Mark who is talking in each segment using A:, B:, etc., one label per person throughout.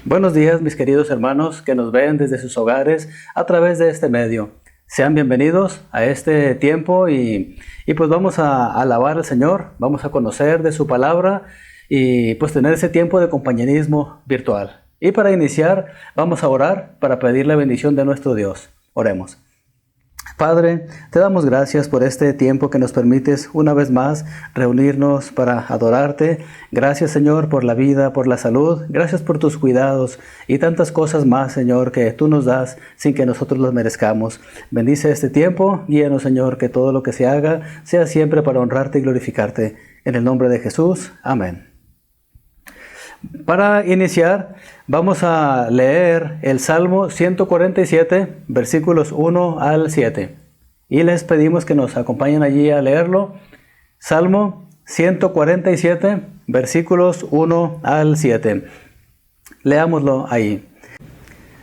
A: Buenos días, mis queridos hermanos que nos ven desde sus hogares a través de este medio. Sean bienvenidos a este tiempo y pues vamos a alabar al Señor, vamos a conocer de su palabra y pues tener ese tiempo de compañerismo virtual. Y para iniciar, vamos a orar para pedir la bendición de nuestro Dios. Oremos. Padre, te damos gracias por este tiempo que nos permites una vez más reunirnos para adorarte. Gracias, Señor, por la vida, por la salud. Gracias por tus cuidados y tantas cosas más, Señor, que tú nos das sin que nosotros las merezcamos. Bendice este tiempo. Guíanos, Señor, que todo lo que se haga sea siempre para honrarte y glorificarte. En el nombre de Jesús. Amén. Para iniciar, vamos a leer el Salmo 147, versículos 1 al 7. Y les pedimos que nos acompañen allí a leerlo. Salmo 147, versículos 1 al 7. Leámoslo ahí.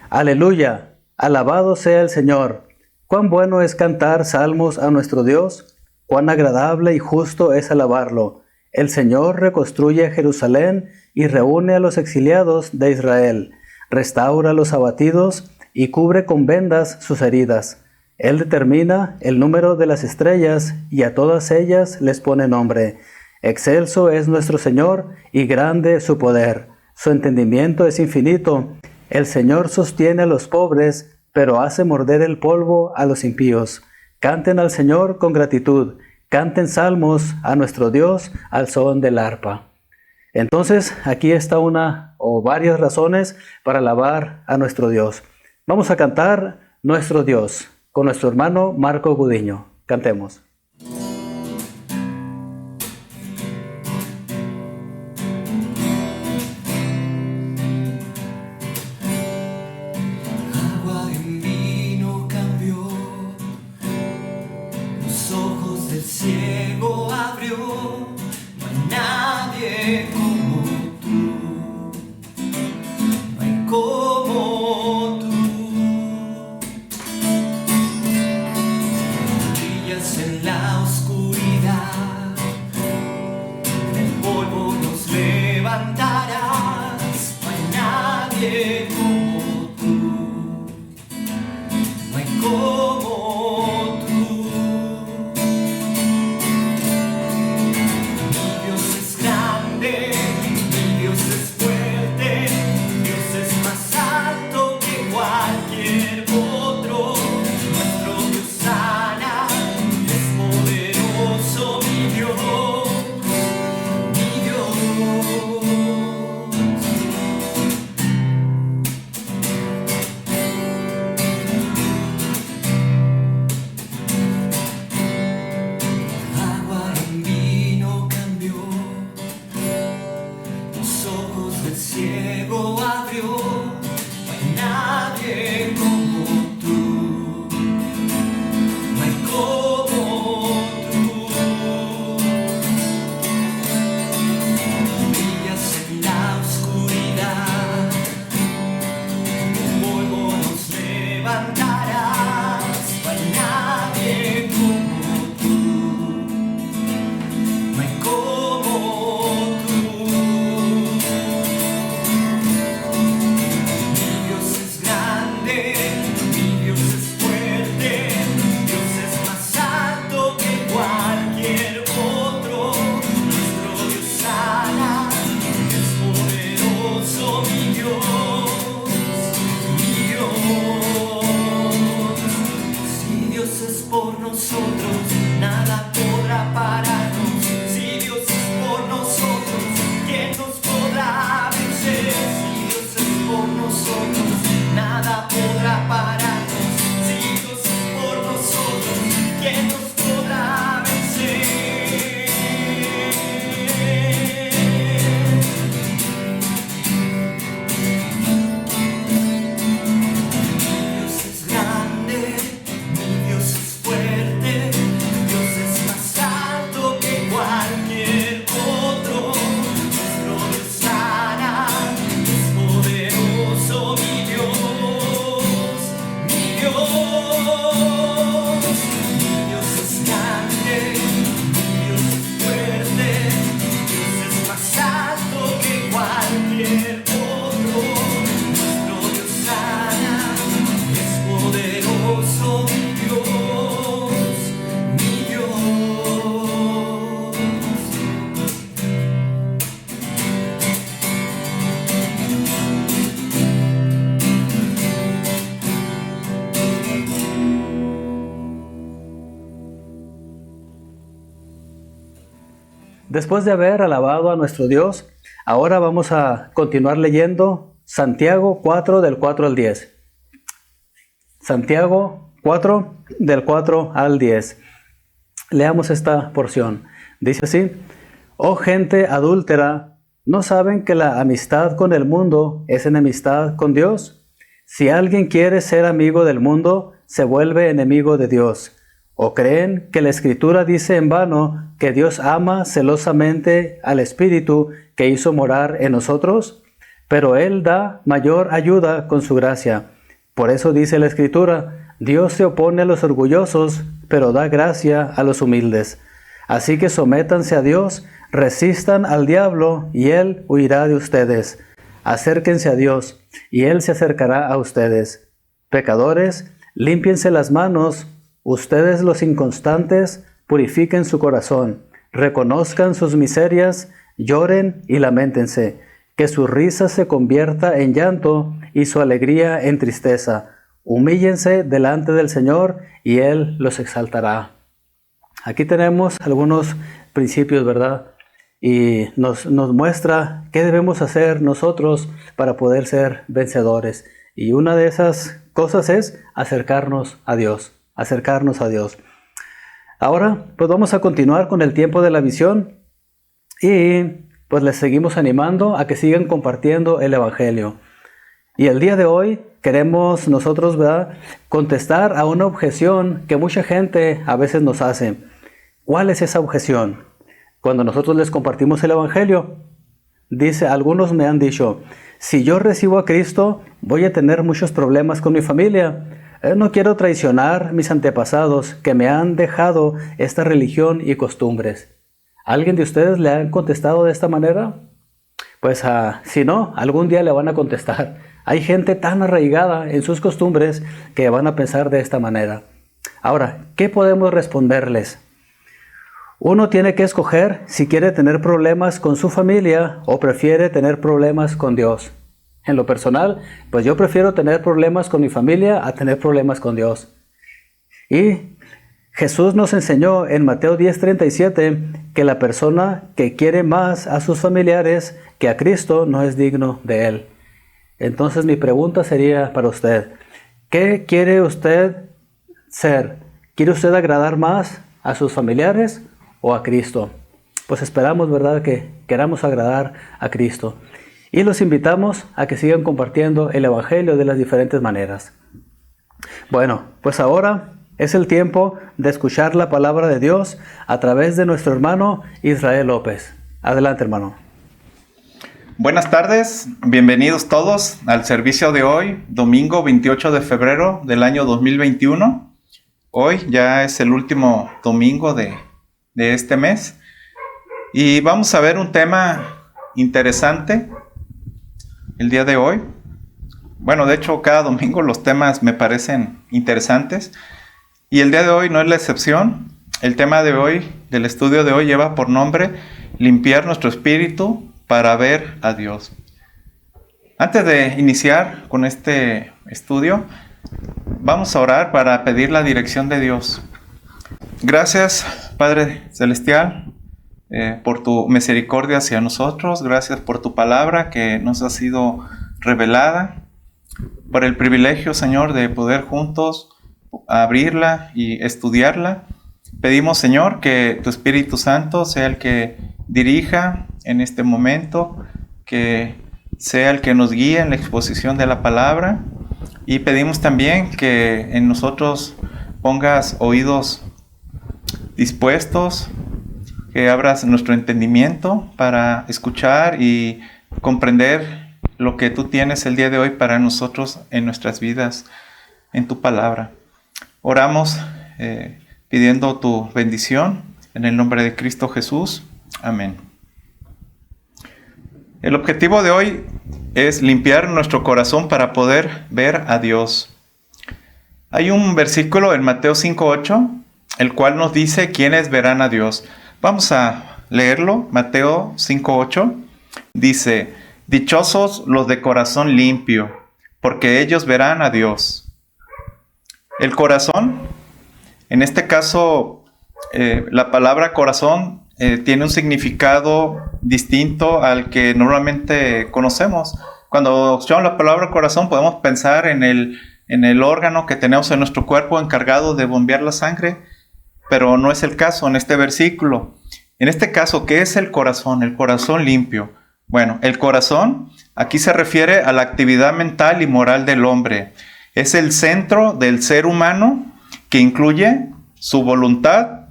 A: Aleluya, alabado sea el Señor. Cuán bueno es cantar salmos a nuestro Dios. Cuán agradable y justo es alabarlo. El Señor reconstruye Jerusalén y reúne a los exiliados de Israel. Restaura a los abatidos y cubre con vendas sus heridas. Él determina el número de las estrellas y a todas ellas les pone nombre. Excelso es nuestro Señor y grande su poder. Su entendimiento es infinito. El Señor sostiene a los pobres, pero hace morder el polvo a los impíos. Canten al Señor con gratitud. Canten salmos a nuestro Dios al son del arpa. Entonces, aquí está una o varias razones para alabar a nuestro Dios. Vamos a cantar Nuestro Dios con nuestro hermano Marco Gudiño. Cantemos.
B: Agua en vino cambió, los ojos del ciego abrió, no hay nadie como tú, no hay como tú. Brillas en la oscuridad, del polvo nos levantarás, no hay nadie como tú, no hay como tú. Mi Dios es grande, mi Dios es fuerte, mi Dios es más alto que cualquier otro. Nuestro Dios sana, es poderoso, mi Dios, mi Dios. Agua en vino cambió, los ojos del ciego abrió, no hay nadie como tú, no hay como tú. Brillas en la oscuridad, del polvo nos levantarás, no hay nadie como tú, no hay como tú.
A: Después de haber alabado a nuestro Dios, ahora vamos a continuar leyendo Santiago 4 del 4 al 10. Santiago 4 del 4 al 10. Leamos esta porción. Dice así: Oh gente adúltera, ¿no saben que la amistad con el mundo es enemistad con Dios? Si alguien quiere ser amigo del mundo, se vuelve enemigo de Dios. ¿O creen que la Escritura dice en vano que Dios ama celosamente al Espíritu que hizo morar en nosotros? Pero Él da mayor ayuda con su gracia. Por eso dice la Escritura: Dios se opone a los orgullosos, pero da gracia a los humildes. Así que sométanse a Dios, resistan al diablo, y Él huirá de ustedes. Acérquense a Dios, y Él se acercará a ustedes. Pecadores, límpiense las manos. Ustedes los inconstantes, purifiquen su corazón. Reconozcan sus miserias, lloren y lamentense. Que su risa se convierta en llanto y su alegría en tristeza. Humíllense delante del Señor y Él los exaltará. Aquí tenemos algunos principios, ¿verdad? Y nos muestra qué debemos hacer nosotros para poder ser vencedores. Y una de esas cosas es acercarnos a Dios. Acercarnos a Dios. Ahora, pues vamos a continuar con el tiempo de la visión. Y pues les seguimos animando a que sigan compartiendo el Evangelio. Y el día de hoy queremos nosotros, ¿verdad?, contestar a una objeción que mucha gente a veces nos hace. ¿Cuál es esa objeción? Cuando nosotros les compartimos el Evangelio, algunos me han dicho: si yo recibo a Cristo, voy a tener muchos problemas con mi familia. No quiero traicionar mis antepasados que me han dejado esta religión y costumbres. ¿Alguien de ustedes le han contestado de esta manera? Pues si no, algún día le van a contestar. Hay gente tan arraigada en sus costumbres que van a pensar de esta manera. Ahora, ¿qué podemos responderles? Uno tiene que escoger si quiere tener problemas con su familia o prefiere tener problemas con Dios. En lo personal, pues yo prefiero tener problemas con mi familia a tener problemas con Dios. Y Jesús nos enseñó en Mateo 10:37 que la persona que quiere más a sus familiares que a Cristo no es digno de Él. Entonces mi pregunta sería para usted: ¿qué quiere usted ser? ¿Quiere usted agradar más a sus familiares o a Cristo? Pues esperamos, ¿verdad?, que queramos agradar a Cristo. Y los invitamos a que sigan compartiendo el Evangelio de las diferentes maneras. Bueno, pues ahora es el tiempo de escuchar la palabra de Dios a través de nuestro hermano Israel López. Adelante, hermano.
C: Buenas tardes, bienvenidos todos al servicio de hoy, domingo 28 de febrero del año 2021. Hoy ya es el último domingo de este mes y vamos a ver un tema interesante el día de hoy. Bueno, de hecho, cada domingo los temas me parecen interesantes y el día de hoy no es la excepción. El tema de hoy, del estudio de hoy, lleva por nombre limpiar nuestro espíritu para ver a Dios. Antes de iniciar con este estudio, vamos a orar para pedir la dirección de Dios. Gracias, Padre Celestial, por tu misericordia hacia nosotros. Gracias por tu palabra que nos ha sido revelada, por el privilegio, Señor, de poder juntos abrirla y estudiarla. Pedimos, Señor, que tu Espíritu Santo sea el que dirija en este momento, que sea el que nos guíe en la exposición de la palabra, y pedimos también que en nosotros pongas oídos dispuestos, que abras nuestro entendimiento para escuchar y comprender lo que tú tienes el día de hoy para nosotros en nuestras vidas, en tu palabra. Oramos pidiendo tu bendición en el nombre de Cristo Jesús. Amén. El objetivo de hoy es limpiar nuestro corazón para poder ver a Dios. Hay un versículo en Mateo 5:8, el cual nos dice quiénes verán a Dios. Vamos a leerlo. Mateo 5:8 dice: dichosos los de corazón limpio, porque ellos verán a Dios. El corazón, en este caso, la palabra corazón tiene un significado distinto al que normalmente conocemos. Cuando escuchamos la palabra corazón podemos pensar en el órgano que tenemos en nuestro cuerpo encargado de bombear la sangre, pero no es el caso en este versículo. En este caso, ¿qué es el corazón? El corazón limpio. Bueno, el corazón aquí se refiere a la actividad mental y moral del hombre. Es el centro del ser humano que incluye su voluntad,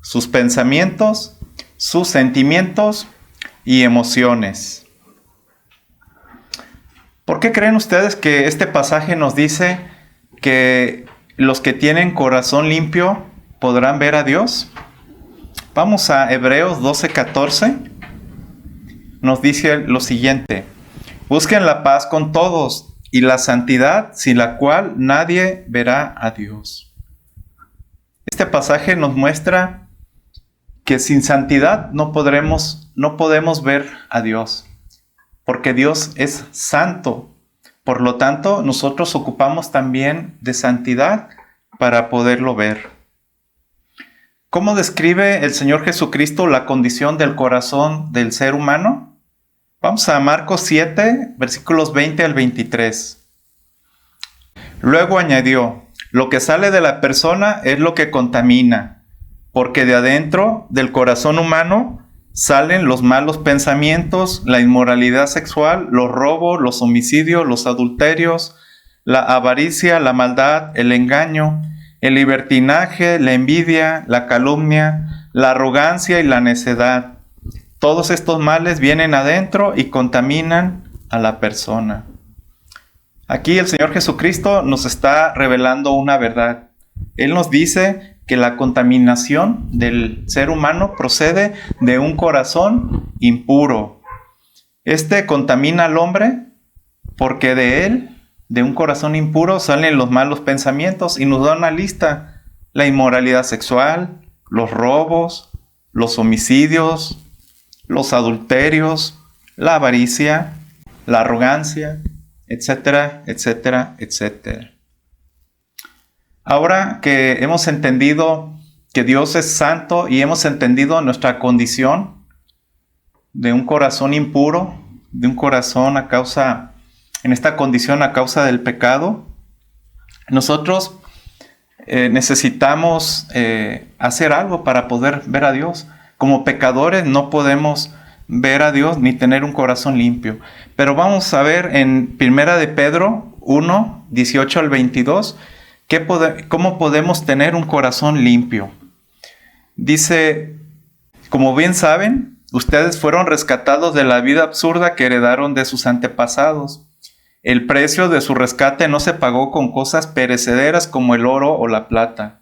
C: sus pensamientos, sus sentimientos y emociones. ¿Por qué creen ustedes que este pasaje nos dice que los que tienen corazón limpio podrán ver a Dios? Vamos a Hebreos 12:14. Nos dice lo siguiente: busquen la paz con todos y la santidad, sin la cual nadie verá a Dios. Este pasaje nos muestra que sin santidad no podemos ver a Dios, porque Dios es santo. Por lo tanto, nosotros ocupamos también de santidad para poderlo ver. ¿Cómo describe el Señor Jesucristo la condición del corazón del ser humano? Vamos a Marcos 7, versículos 20 al 23. Luego añadió: lo que sale de la persona es lo que contamina, porque de adentro del corazón humano salen los malos pensamientos, la inmoralidad sexual, los robos, los homicidios, los adulterios, la avaricia, la maldad, el engaño, el libertinaje, la envidia, la calumnia, la arrogancia y la necedad. Todos estos males vienen adentro y contaminan a la persona. Aquí el Señor Jesucristo nos está revelando una verdad. Él nos dice que la contaminación del ser humano procede de un corazón impuro. Este contamina al hombre porque de él, de un corazón impuro, salen los malos pensamientos, y nos da una lista: la inmoralidad sexual, los robos, los homicidios, los adulterios, la avaricia, la arrogancia, etcétera, etcétera, etcétera. Ahora que hemos entendido que Dios es santo y hemos entendido nuestra condición de un corazón impuro, de un corazón en esta condición a causa del pecado, nosotros necesitamos hacer algo para poder ver a Dios. Como pecadores no podemos ver a Dios ni tener un corazón limpio. Pero vamos a ver en 1 de Pedro 1, 18 al 22, ¿cómo podemos tener un corazón limpio? Dice: como bien saben, ustedes fueron rescatados de la vida absurda que heredaron de sus antepasados. El precio de su rescate no se pagó con cosas perecederas como el oro o la plata,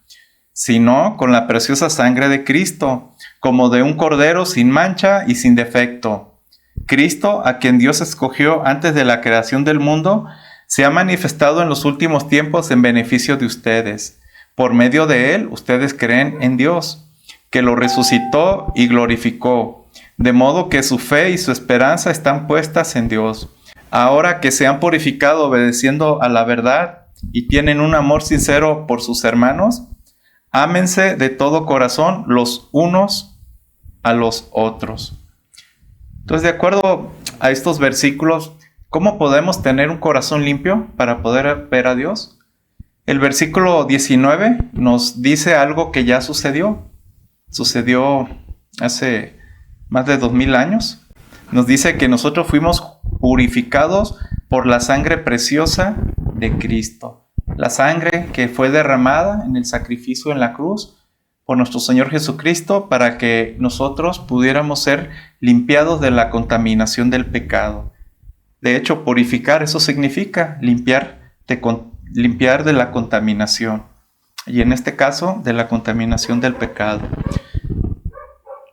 C: sino con la preciosa sangre de Cristo, como de un cordero sin mancha y sin defecto. Cristo, a quien Dios escogió antes de la creación del mundo, se ha manifestado en los últimos tiempos en beneficio de ustedes. Por medio de él, ustedes creen en Dios, que lo resucitó y glorificó, de modo que su fe y su esperanza están puestas en Dios. Ahora que se han purificado obedeciendo a la verdad y tienen un amor sincero por sus hermanos, ámense de todo corazón los unos a los otros. Entonces, de acuerdo a estos versículos, ¿cómo podemos tener un corazón limpio para poder ver a Dios? El versículo 19 nos dice algo que ya sucedió. Sucedió hace más de 2000 años. Nos dice que nosotros fuimos purificados por la sangre preciosa de Cristo. La sangre que fue derramada en el sacrificio en la cruz por nuestro Señor Jesucristo para que nosotros pudiéramos ser limpiados de la contaminación del pecado. De hecho, purificar, eso significa limpiar de la contaminación. Y en este caso, de la contaminación del pecado.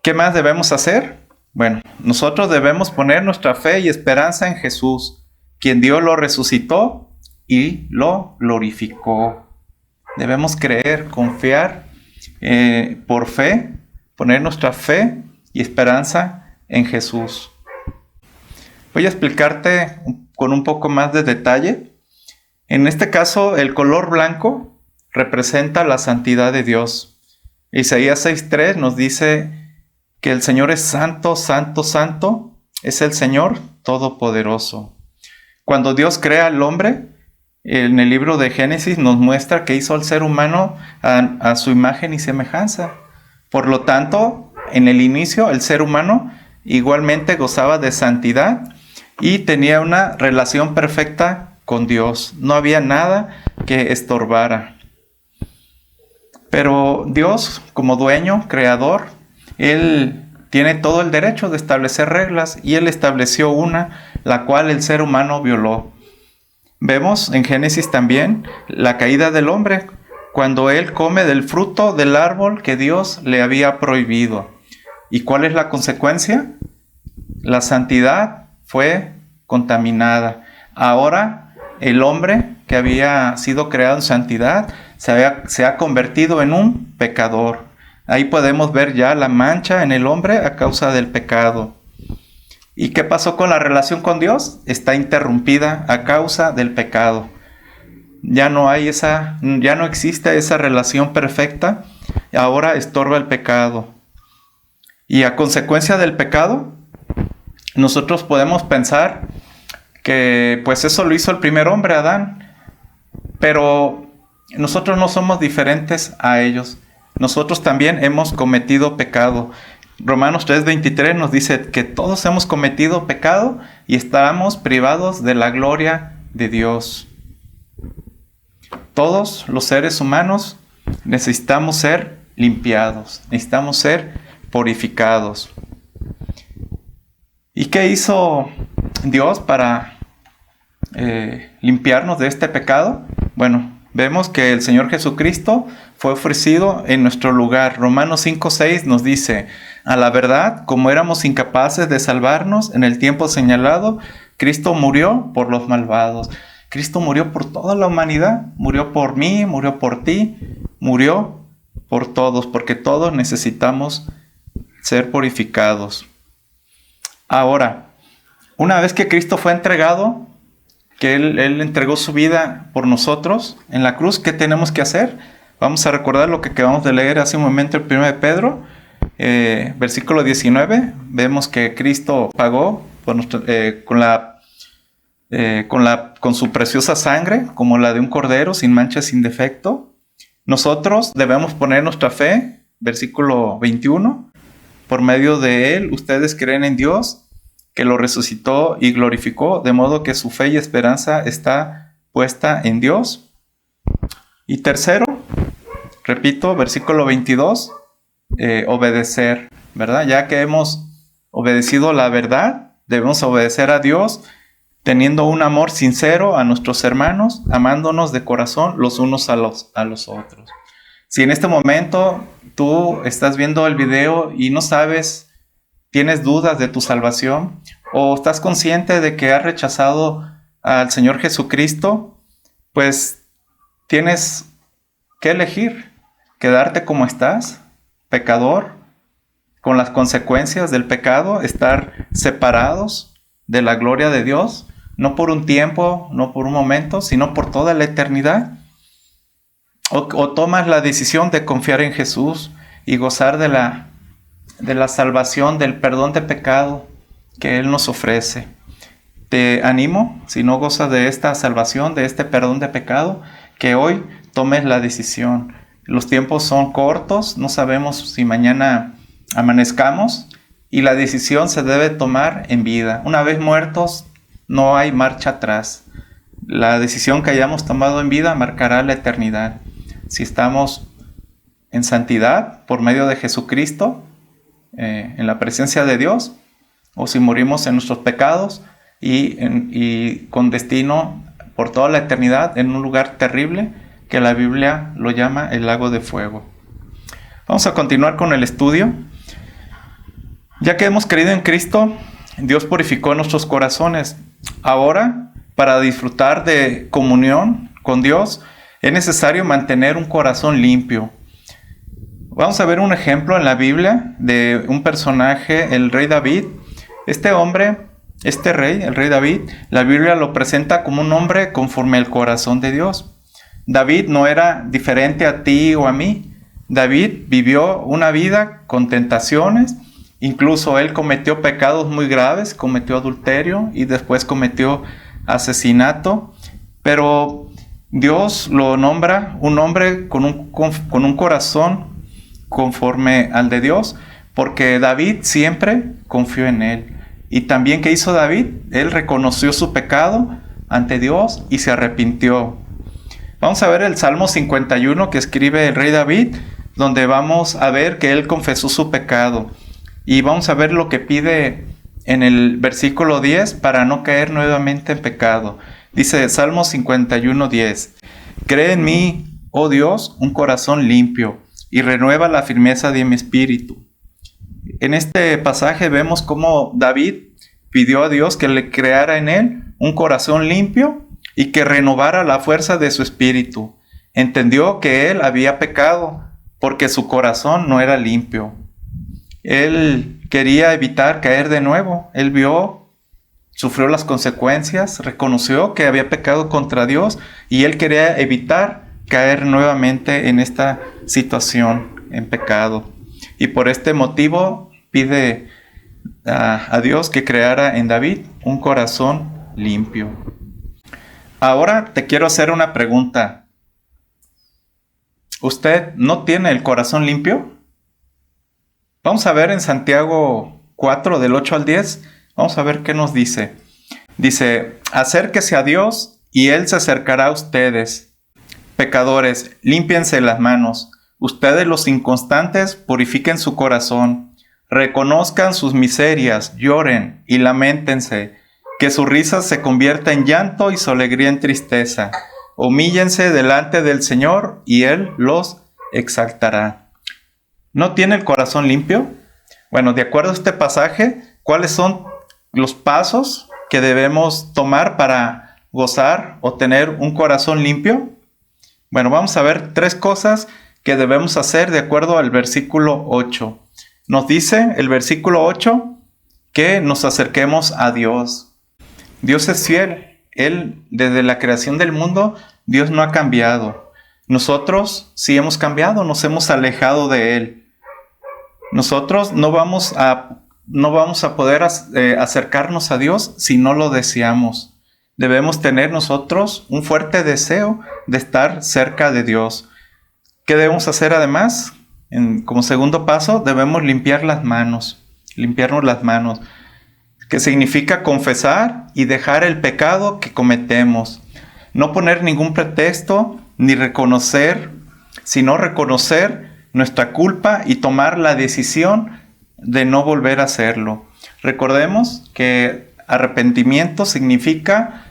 C: ¿Qué más debemos hacer? Bueno, nosotros debemos poner nuestra fe y esperanza en Jesús, quien Dios lo resucitó y lo glorificó. Debemos creer, confiar por fe, poner nuestra fe y esperanza en Jesús. Voy a explicarte con un poco más de detalle. En este caso, el color blanco representa la santidad de Dios. Isaías 6:3 nos dice que el Señor es santo, santo, santo, es el Señor Todopoderoso. Cuando Dios crea al hombre, en el libro de Génesis nos muestra que hizo al ser humano a su imagen y semejanza. Por lo tanto, en el inicio, el ser humano igualmente gozaba de santidad y tenía una relación perfecta con Dios. No había nada que estorbara. Pero Dios, como dueño, creador, Él tiene todo el derecho de establecer reglas y Él estableció una, la cual el ser humano violó. Vemos en Génesis también la caída del hombre, cuando él come del fruto del árbol que Dios le había prohibido. ¿Y cuál es la consecuencia? La santidad fue contaminada. Ahora el hombre que había sido creado en santidad se ha convertido en un pecador. Ahí podemos ver ya la mancha en el hombre a causa del pecado. ¿Y qué pasó con la relación con Dios? Está interrumpida a causa del pecado. Ya no existe esa relación perfecta. Ahora estorba el pecado. Y a consecuencia del pecado, nosotros podemos pensar que pues eso lo hizo el primer hombre, Adán. Pero nosotros no somos diferentes a ellos. Nosotros también hemos cometido pecado. Romanos 3:23 nos dice que todos hemos cometido pecado y estamos privados de la gloria de Dios. Todos los seres humanos necesitamos ser limpiados, necesitamos ser purificados. ¿Y qué hizo Dios para limpiarnos de este pecado? Bueno, vemos que el Señor Jesucristo fue ofrecido en nuestro lugar. Romanos 5:6 nos dice: a la verdad, como éramos incapaces de salvarnos en el tiempo señalado, Cristo murió por los malvados. Cristo murió por toda la humanidad, murió por mí, murió por ti, murió por todos, porque todos necesitamos ser purificados. Ahora, una vez que Cristo fue entregado, que Él entregó su vida por nosotros en la cruz, ¿qué tenemos que hacer? Vamos a recordar lo que acabamos de leer hace un momento en 1 de Pedro, versículo 19. Vemos que Cristo pagó por con su preciosa sangre, como la de un cordero, sin mancha, sin defecto. Nosotros debemos poner nuestra fe, versículo 21. Por medio de Él, ustedes creen en Dios, que lo resucitó y glorificó, de modo que su fe y esperanza está puesta en Dios. Y tercero, repito, versículo 22, obedecer, ¿verdad? Ya que hemos obedecido la verdad, debemos obedecer a Dios, teniendo un amor sincero a nuestros hermanos, amándonos de corazón los unos a los otros. Si en este momento tú estás viendo el video y no sabes, tienes dudas de tu salvación, o estás consciente de que has rechazado al Señor Jesucristo, pues tienes que elegir quedarte como estás, pecador, con las consecuencias del pecado, estar separados de la gloria de Dios, no por un tiempo, no por un momento, sino por toda la eternidad. O tomas la decisión de confiar en Jesús y gozar de la salvación, del perdón de pecado que Él nos ofrece. Te animo, si no gozas de esta salvación, de este perdón de pecado, que hoy tomes la decisión. Los tiempos son cortos, no sabemos si mañana amanezcamos, y la decisión se debe tomar en vida. Una vez muertos, no hay marcha atrás. La decisión que hayamos tomado en vida marcará la eternidad. Si estamos en santidad por medio de Jesucristo, en la presencia de Dios, o si morimos en nuestros pecados y con destino por toda la eternidad en un lugar terrible que la Biblia lo llama el lago de fuego. Vamos a continuar con el estudio. Ya que hemos creído en Cristo, Dios purificó nuestros corazones. Ahora, para disfrutar de comunión con Dios, es necesario mantener un corazón limpio. Vamos a ver un ejemplo en la Biblia de un personaje, el rey David. Este rey, el rey David, la Biblia lo presenta como un hombre conforme al corazón de Dios. David no era diferente a ti o a mí. David vivió una vida con tentaciones Incluso él cometió pecados muy graves, cometió adulterio y después cometió asesinato. Pero Dios lo nombra un hombre con un corazón conforme al de Dios, porque David siempre confió en él. Y también, ¿qué hizo David? Él reconoció su pecado ante Dios y se arrepintió. Vamos a ver el Salmo 51 que escribe el rey David, donde vamos a ver que él confesó su pecado. Y vamos a ver lo que pide en el versículo 10 para no caer nuevamente en pecado. Dice Salmo 51, 10. Cree en mí, oh Dios, un corazón limpio, y renueva la firmeza de mi espíritu. En este pasaje vemos cómo David pidió a Dios que le creara en él un corazón limpio y que renovara la fuerza de su espíritu. Entendió que él había pecado porque su corazón no era limpio. Él quería evitar caer de nuevo. Él sufrió las consecuencias, reconoció que había pecado contra Dios y él quería evitar caer nuevamente en esta situación, en pecado. Y por este motivo pide a Dios que creara en David un corazón limpio. Ahora te quiero hacer una pregunta. ¿Usted no tiene el corazón limpio? Vamos a ver en Santiago 4, del 8 al 10. Vamos a ver qué nos dice. Dice, acérquese a Dios y Él se acercará a ustedes. Pecadores, límpiense las manos. Ustedes los inconstantes, purifiquen su corazón. Reconozcan sus miserias, lloren y lamentense. Que su risa se convierta en llanto y su alegría en tristeza. Humíllense delante del Señor y Él los exaltará. ¿No tiene el corazón limpio? Bueno, de acuerdo a este pasaje, ¿cuáles son los pasos que debemos tomar para gozar o tener un corazón limpio? Bueno, vamos a ver 3 cosas que debemos hacer de acuerdo al versículo 8. Nos dice el versículo 8 que nos acerquemos a Dios. Dios es fiel. Él, desde la creación del mundo, Dios no ha cambiado. Nosotros sí hemos cambiado, nos hemos alejado de Él. Nosotros no vamos a poder acercarnos a Dios si no lo deseamos. Debemos tener nosotros un fuerte deseo de estar cerca de Dios. ¿Qué debemos hacer además? Como segundo paso, debemos limpiarnos las manos, que significa confesar y dejar el pecado que cometemos. No poner ningún pretexto ni sino reconocer nuestra culpa y tomar la decisión de no volver a hacerlo. Recordemos que arrepentimiento significa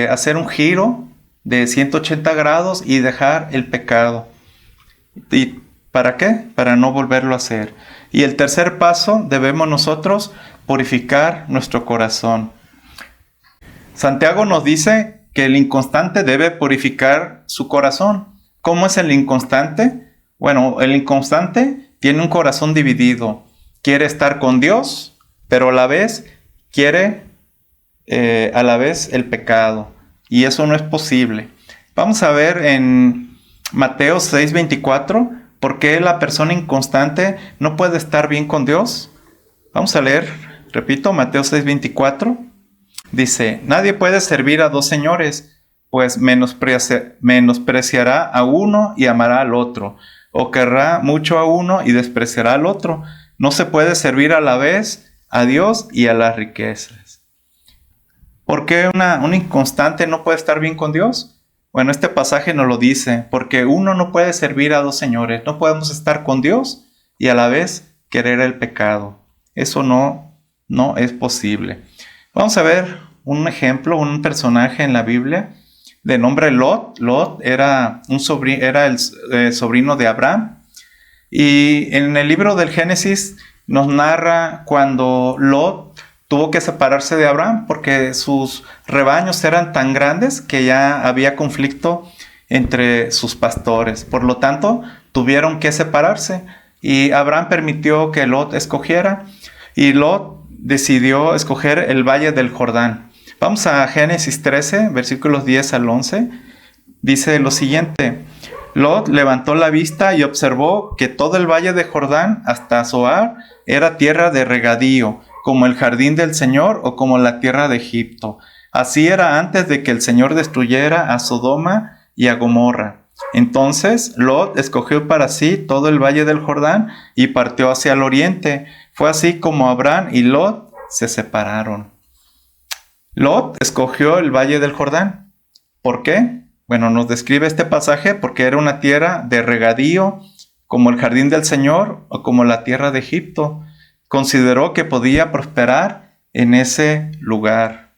C: hacer un giro de 180 grados y dejar el pecado. ¿Y para qué? Para no volverlo a hacer. Y el tercer paso, debemos nosotros purificar nuestro corazón. Santiago nos dice que el inconstante debe purificar su corazón. ¿Cómo es el inconstante? Bueno, el inconstante tiene un corazón dividido. Quiere estar con Dios, pero a la vez quiere el pecado. Y eso no es posible. Vamos a ver en Mateo 6:24 por qué la persona inconstante no puede estar bien con Dios. Vamos a leer, repito, Mateo 6:24. Dice, nadie puede servir a 2 señores, pues menospreciará a uno y amará al otro, o querrá mucho a uno y despreciará al otro. No se puede servir a la vez a Dios y a las riquezas. ¿Por qué un inconstante no puede estar bien con Dios? Bueno, este pasaje nos lo dice, porque uno no puede servir a 2 señores. No podemos estar con Dios y a la vez querer el pecado. Eso no es posible. Vamos a ver un ejemplo, un personaje en la Biblia de nombre Lot. Lot era el sobrino de Abraham. Y en el libro del Génesis nos narra cuando Lot tuvo que separarse de Abraham porque sus rebaños eran tan grandes que ya había conflicto entre sus pastores. Por lo tanto, tuvieron que separarse y Abraham permitió que Lot escogiera y Lot decidió escoger el valle del Jordán. Vamos a Génesis 13, versículos 10 al 11. Dice lo siguiente: Lot levantó la vista y observó que todo el valle de Jordán hasta Zoar era tierra de regadío, como el jardín del Señor o como la tierra de Egipto. Así era antes de que el Señor destruyera a Sodoma y a Gomorra. Entonces Lot escogió para sí todo el valle del Jordán y partió hacia el oriente. Fue así como Abraham y Lot se separaron. Lot escogió el valle del Jordán. ¿Por qué? Bueno, nos describe este pasaje porque era una tierra de regadío, como el jardín del Señor o como la tierra de Egipto. Consideró que podía prosperar en ese lugar.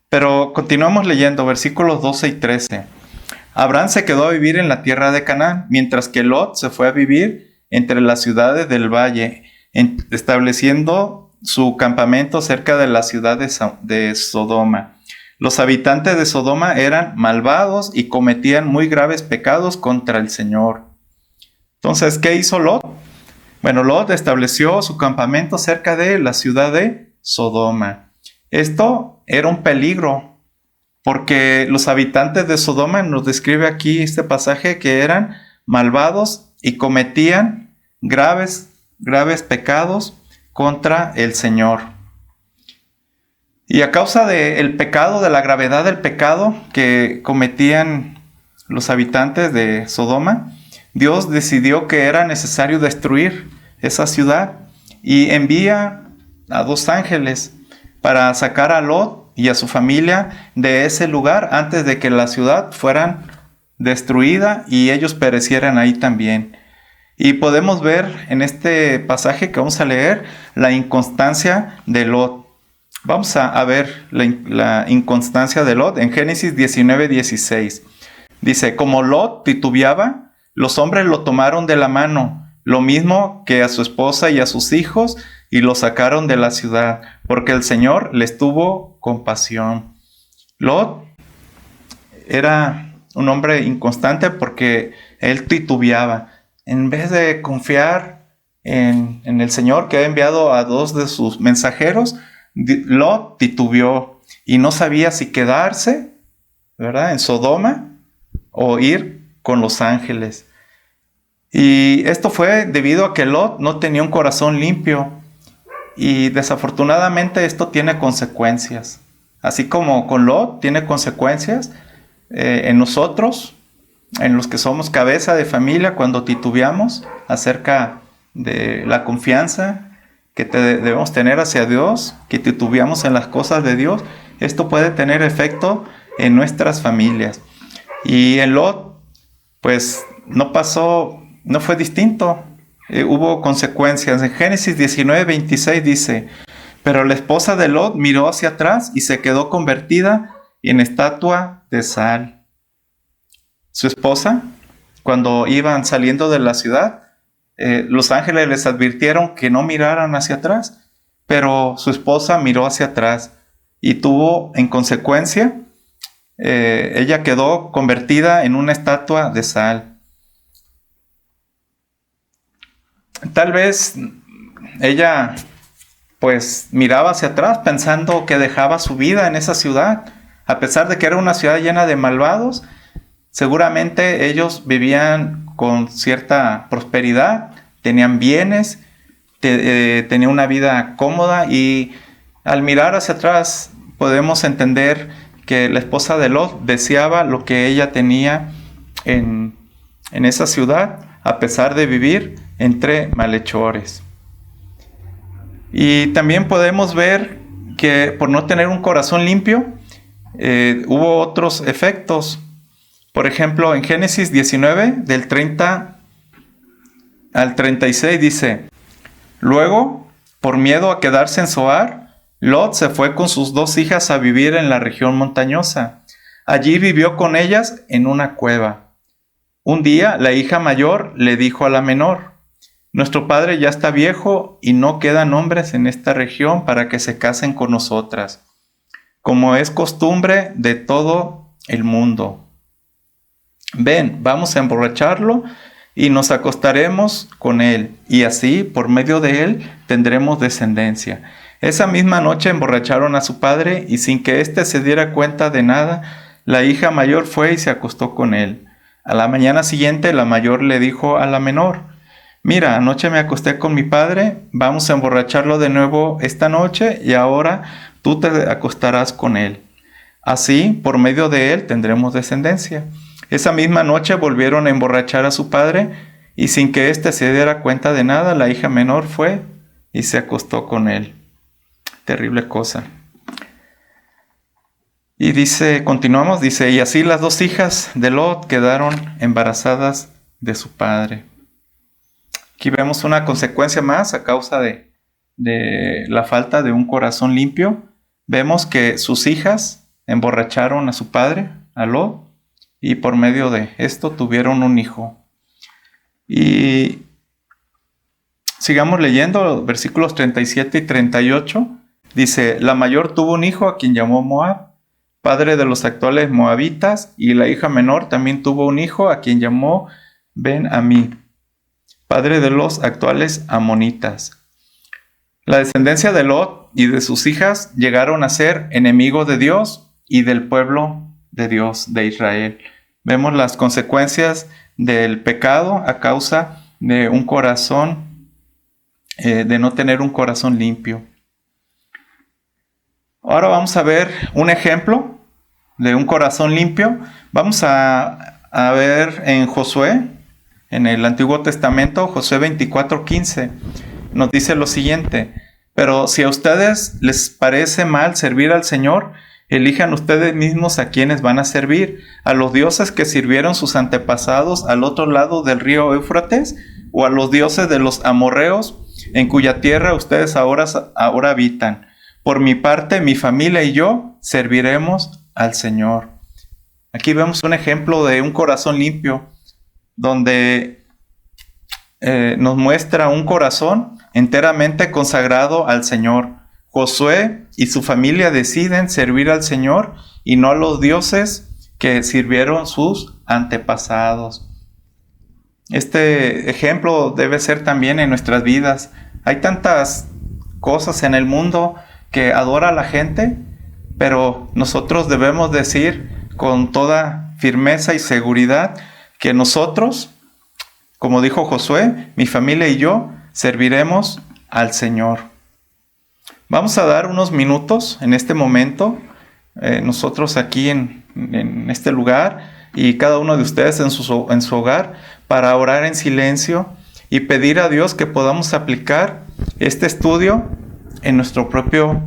C: Pero continuamos leyendo versículos 12 y 13. Abraham se quedó a vivir en la tierra de Canaán, mientras que Lot se fue a vivir entre las ciudades del valle, estableciendo su campamento cerca de la ciudad de Sodoma. Los habitantes de Sodoma eran malvados y cometían muy graves pecados contra el Señor. Entonces, ¿qué hizo Lot? Bueno, Lot estableció su campamento cerca de la ciudad de Sodoma. Esto era un peligro, porque los habitantes de Sodoma, nos describe aquí este pasaje, que eran malvados y cometían graves pecados contra el Señor. Y a causa del pecado, de la gravedad del pecado que cometían los habitantes de Sodoma, Dios decidió que era necesario destruir esa ciudad y envía a 2 ángeles para sacar a Lot y a su familia de ese lugar antes de que la ciudad fuera destruida y ellos perecieran ahí también. Y podemos ver en este pasaje que vamos a leer la inconstancia de Lot. Vamos a ver la inconstancia de Lot en Génesis 19:16. Dice, como Lot titubeaba, los hombres lo tomaron de la mano, lo mismo que a su esposa y a sus hijos, y lo sacaron de la ciudad, porque el Señor les tuvo compasión. Lot era un hombre inconstante porque él titubeaba. En vez de confiar en el Señor, que ha enviado a 2 de sus mensajeros, Lot titubeó y no sabía si quedarse, ¿verdad?, en Sodoma o ir con los ángeles. Y esto fue debido a que Lot no tenía un corazón limpio. Y desafortunadamente esto tiene consecuencias. Así como con Lot tiene consecuencias en nosotros, en los que somos cabeza de familia, cuando titubeamos acerca de la confianza que debemos tener hacia Dios, que titubeamos en las cosas de Dios. Esto puede tener efecto en nuestras familias. Y en Lot, pues no fue distinto. Hubo consecuencias. En Génesis 19:26 dice, pero la esposa de Lot miró hacia atrás y se quedó convertida en estatua de sal. Su esposa, cuando iban saliendo de la ciudad, los ángeles les advirtieron que no miraran hacia atrás, pero su esposa miró hacia atrás y tuvo, en consecuencia, ella quedó convertida en una estatua de sal. Tal vez ella pues miraba hacia atrás pensando que dejaba su vida en esa ciudad. A pesar de que era una ciudad llena de malvados, seguramente ellos vivían con cierta prosperidad, tenían bienes, tenían una vida cómoda, y al mirar hacia atrás podemos entender que la esposa de Lot deseaba lo que ella tenía en esa ciudad, a pesar de vivir entre malhechores. Y también podemos ver que por no tener un corazón limpio, hubo otros efectos. Por ejemplo, en Génesis 19, del 30 al 36 dice, luego, por miedo a quedarse en Zoar, Lot se fue con sus 2 hijas a vivir en la región montañosa. Allí vivió con ellas en una cueva. Un día, la hija mayor le dijo a la menor, nuestro padre ya está viejo y no quedan hombres en esta región para que se casen con nosotras, como es costumbre de todo el mundo. Ven, vamos a emborracharlo y nos acostaremos con él, y así, por medio de él, tendremos descendencia. Esa misma noche emborracharon a su padre, y sin que éste se diera cuenta de nada, la hija mayor fue y se acostó con él. A la mañana siguiente la mayor le dijo a la menor: mira, anoche me acosté con mi padre, vamos a emborracharlo de nuevo esta noche y ahora tú te acostarás con él. Así, por medio de él tendremos descendencia. Esa misma noche volvieron a emborrachar a su padre y sin que éste se diera cuenta de nada, la hija menor fue y se acostó con él. Terrible cosa. Y dice, continuamos, dice, y así las dos hijas de Lot quedaron embarazadas de su padre. Aquí vemos una consecuencia más a causa de la falta de un corazón limpio. Vemos que sus hijas emborracharon a su padre, a Lot, y por medio de esto tuvieron un hijo. Y sigamos leyendo versículos 37 y 38. Dice, la mayor tuvo un hijo a quien llamó Moab, padre de los actuales moabitas, y la hija menor también tuvo un hijo a quien llamó Ben-Amí, padre de los actuales amonitas. La descendencia de Lot y de sus hijas llegaron a ser enemigos de Dios y del pueblo de Dios, de Israel. Vemos las consecuencias del pecado a causa de un corazón, de no tener un corazón limpio. Ahora vamos a ver un ejemplo de un corazón limpio. Vamos a ver en Josué, en el Antiguo Testamento, Josué 24:15, nos dice lo siguiente: pero si a ustedes les parece mal servir al Señor, elijan ustedes mismos a quienes van a servir, a los dioses que sirvieron sus antepasados al otro lado del río Éufrates, o a los dioses de los amorreos, en cuya tierra ustedes ahora habitan. Por mi parte, mi familia y yo serviremos al Señor. Aquí vemos un ejemplo de un corazón limpio, donde nos muestra un corazón enteramente consagrado al Señor. Josué y su familia deciden servir al Señor y no a los dioses que sirvieron sus antepasados. Este ejemplo debe ser también en nuestras vidas. Hay tantas cosas en el mundo que adora a la gente, pero nosotros debemos decir con toda firmeza y seguridad que nosotros, como dijo Josué, mi familia y yo serviremos al Señor. Vamos a dar unos minutos en este momento, nosotros aquí en este lugar y cada uno de ustedes en su hogar, para orar en silencio y pedir a Dios que podamos aplicar este estudio en nuestro propio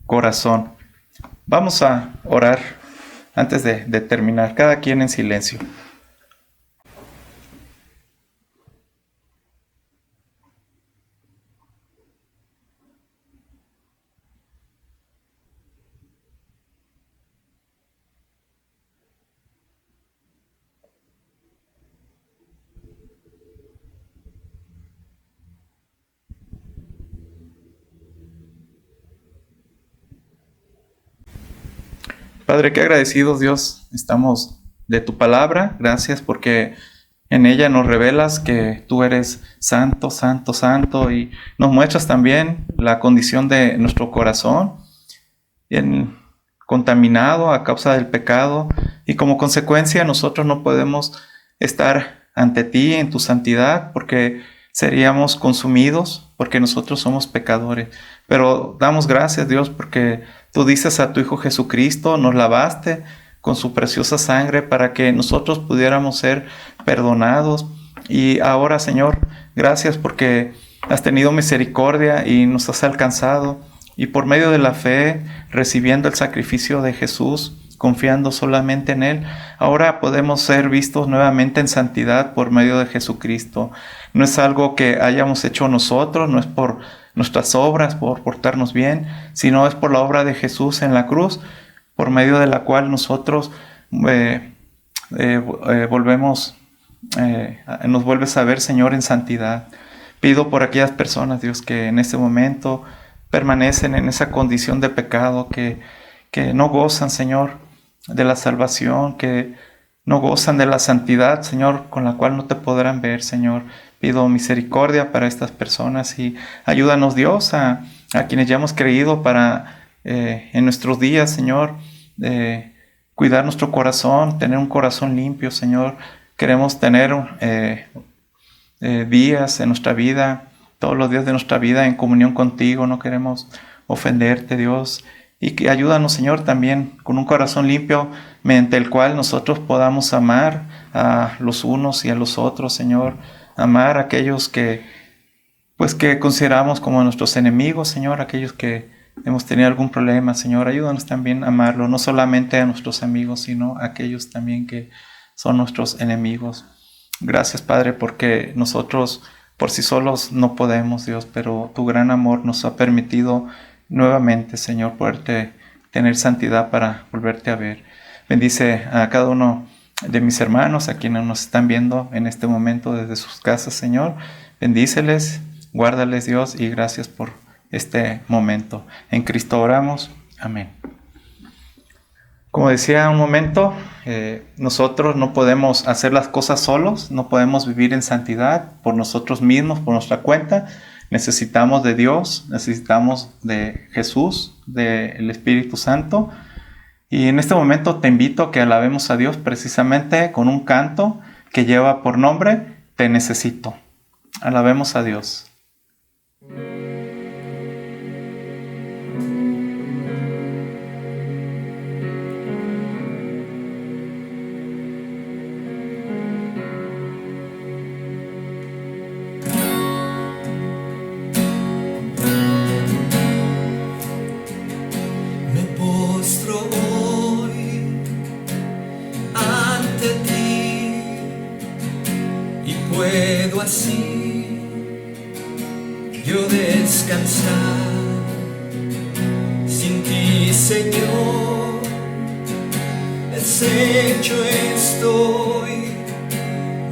C: corazón. Vamos a orar antes de terminar, cada quien en silencio. Padre, qué agradecidos, Dios, estamos de tu palabra. Gracias porque en ella nos revelas que tú eres santo, santo, santo, y nos muestras también la condición de nuestro corazón, contaminado a causa del pecado, y como consecuencia nosotros no podemos estar ante ti en tu santidad porque seríamos consumidos, porque nosotros somos pecadores. Pero damos gracias, Dios, porque tú dices a tu Hijo Jesucristo, nos lavaste con su preciosa sangre para que nosotros pudiéramos ser perdonados. Y ahora, Señor, gracias porque has tenido misericordia y nos has alcanzado. Y por medio de la fe, recibiendo el sacrificio de Jesús, confiando solamente en Él, ahora podemos ser vistos nuevamente en santidad por medio de Jesucristo. No es algo que hayamos hecho nosotros, no es por nuestras obras, por portarnos bien, sino es por la obra de Jesús en la cruz, por medio de la cual nosotros nos vuelves a ver, Señor, en santidad. Pido por aquellas personas, Dios, que en este momento permanecen en esa condición de pecado, que no gozan, Señor, de la salvación, que no gozan de la santidad, Señor, con la cual no te podrán ver, Señor. Pido misericordia para estas personas y ayúdanos, Dios, a quienes ya hemos creído para en nuestros días, Señor, cuidar nuestro corazón, tener un corazón limpio, Señor, queremos tener días en nuestra vida, todos los días de nuestra vida en comunión contigo. No queremos ofenderte, Dios. Y que ayúdanos, Señor, también con un corazón limpio, mediante el cual nosotros podamos amar a los unos y a los otros, Señor. Amar a aquellos que consideramos como nuestros enemigos, Señor, aquellos que hemos tenido algún problema, Señor. Ayúdanos también a amarlo, no solamente a nuestros amigos, sino a aquellos también que son nuestros enemigos. Gracias, Padre, porque nosotros por sí solos no podemos, Dios, pero tu gran amor nos ha permitido nuevamente, Señor, poderte tener santidad para volverte a ver. Bendice a cada uno de mis hermanos, a quienes nos están viendo en este momento desde sus casas, Señor. Bendíceles, guárdales, Dios, y gracias por este momento. En Cristo oramos. Amén. Como decía un momento, nosotros no podemos hacer las cosas solos, no podemos vivir en santidad por nosotros mismos, por nuestra cuenta. Necesitamos de Dios, necesitamos de Jesús, del Espíritu Santo. Y en este momento te invito a que alabemos a Dios precisamente con un canto que lleva por nombre Te Necesito. Alabemos a Dios.
B: Puedo así yo descansar. Sin ti, Señor, deshecho estoy,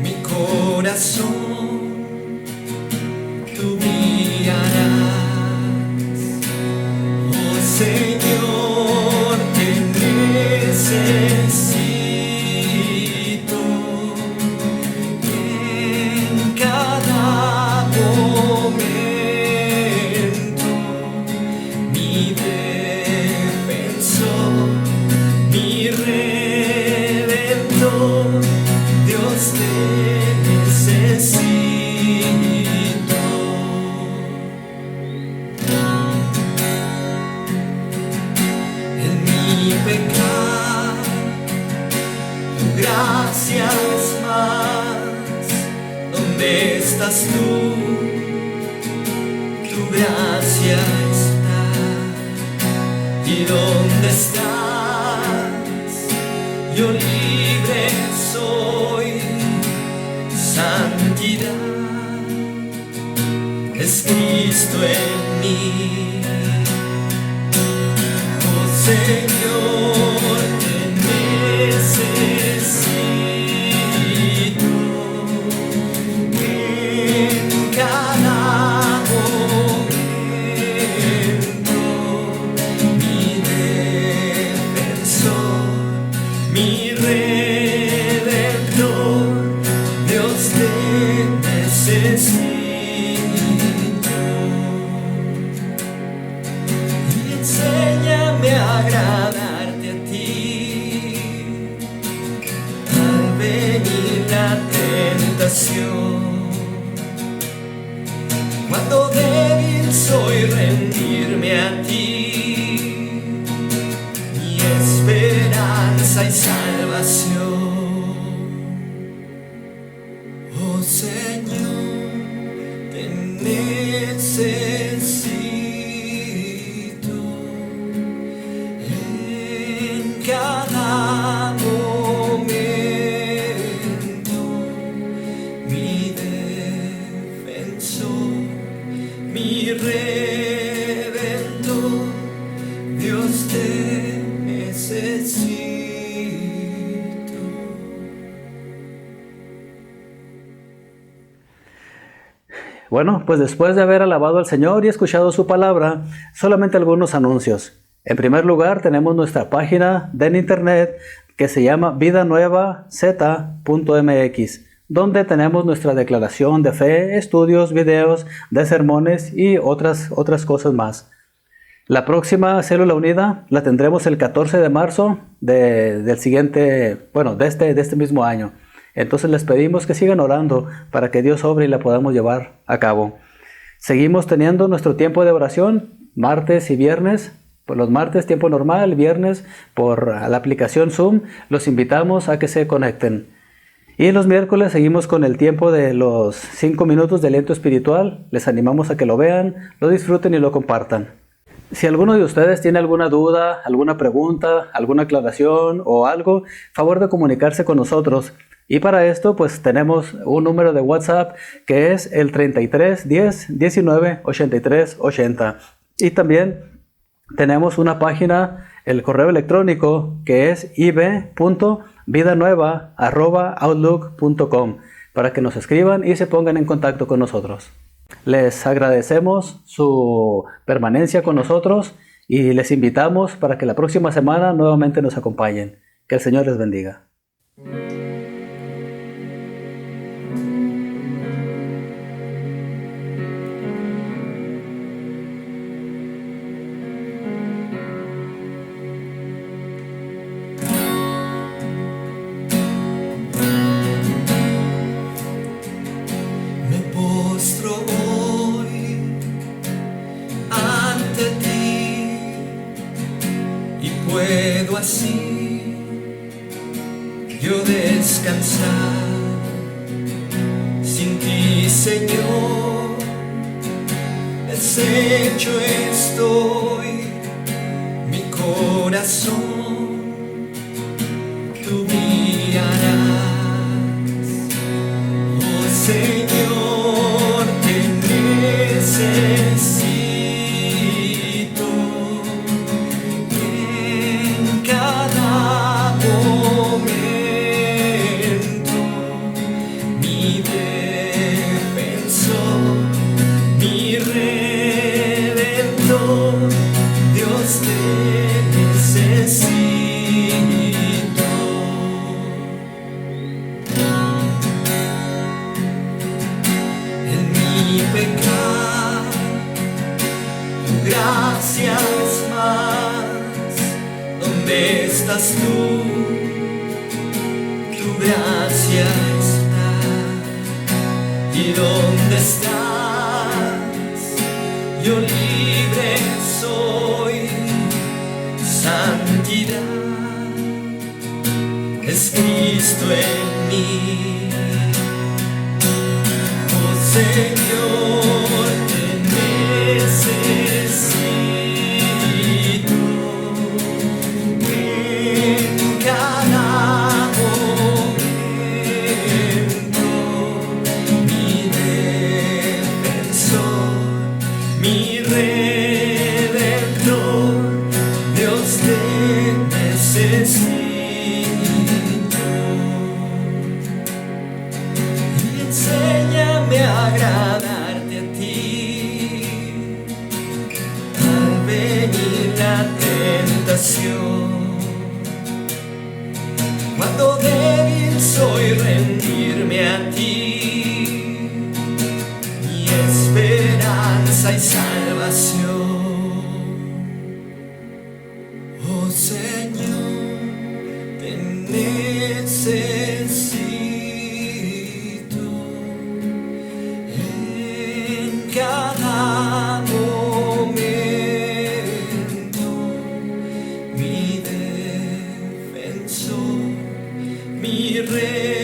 B: mi corazón tú guiarás. Oh Señor, te necesito. Gracias más, ¿dónde estás tú? Tu gracia está. ¿Y dónde estás? Yo libre soy. Santidad es Cristo en mí. Oh Señor, te necesito. Enséñame a agradarte a ti al venir la tentación. Cuando débil soy, rendirme a ti, mi esperanza y salvación. Oh Señor, te necesito en cada momento, mi defensor, mi redentor. Dios, te necesito.
A: Bueno, pues después de haber alabado al Señor y escuchado su palabra, solamente algunos anuncios. En primer lugar, tenemos nuestra página de internet que se llama vidanuevaz.mx, donde tenemos nuestra declaración de fe, estudios, videos de sermones y otras cosas más. La próxima Célula Unida la tendremos el 14 de marzo de este mismo año. Entonces les pedimos que sigan orando para que Dios obre y la podamos llevar a cabo. Seguimos teniendo nuestro tiempo de oración, martes y viernes. Por los martes tiempo normal, viernes por la aplicación Zoom. Los invitamos a que se conecten. Y los miércoles seguimos con el tiempo de los 5 minutos de aliento espiritual. Les animamos a que lo vean, lo disfruten y lo compartan. Si alguno de ustedes tiene alguna duda, alguna pregunta, alguna aclaración o algo, favor de comunicarse con nosotros. Y para esto pues tenemos un número de WhatsApp que es el 33 10 19 83 80. Y también tenemos una página, el correo electrónico que es ib.vidanueva@outlook.com para que nos escriban y se pongan en contacto con nosotros. Les agradecemos su permanencia con nosotros y les invitamos para que la próxima semana nuevamente nos acompañen. Que el Señor les bendiga.
B: Me postro hoy ante ti y puedo así yo descansar. Sin ti, Señor, deshecho estoy, mi corazón tú guiarás. Oh Señor, te necesito en cada momento, mi defensor, mi redentor, Dios te necesito. En mi pecado, tu gracia es más. ¿Dónde estás tú? Tu gracia está. ¿Y dónde estás? Yo libre soy. Santidad es Cristo en mí. Oh Señor, te necesito en cada momento, mi defensor, mi redentor, Dios te necesito. Y enséñame a agradarte a ti al venir la tentación. Cuando débil soy, rendirme a ti, mi esperanza y salvación. Oh Señor, te necesito en cada momento, mi defensor, mi rey.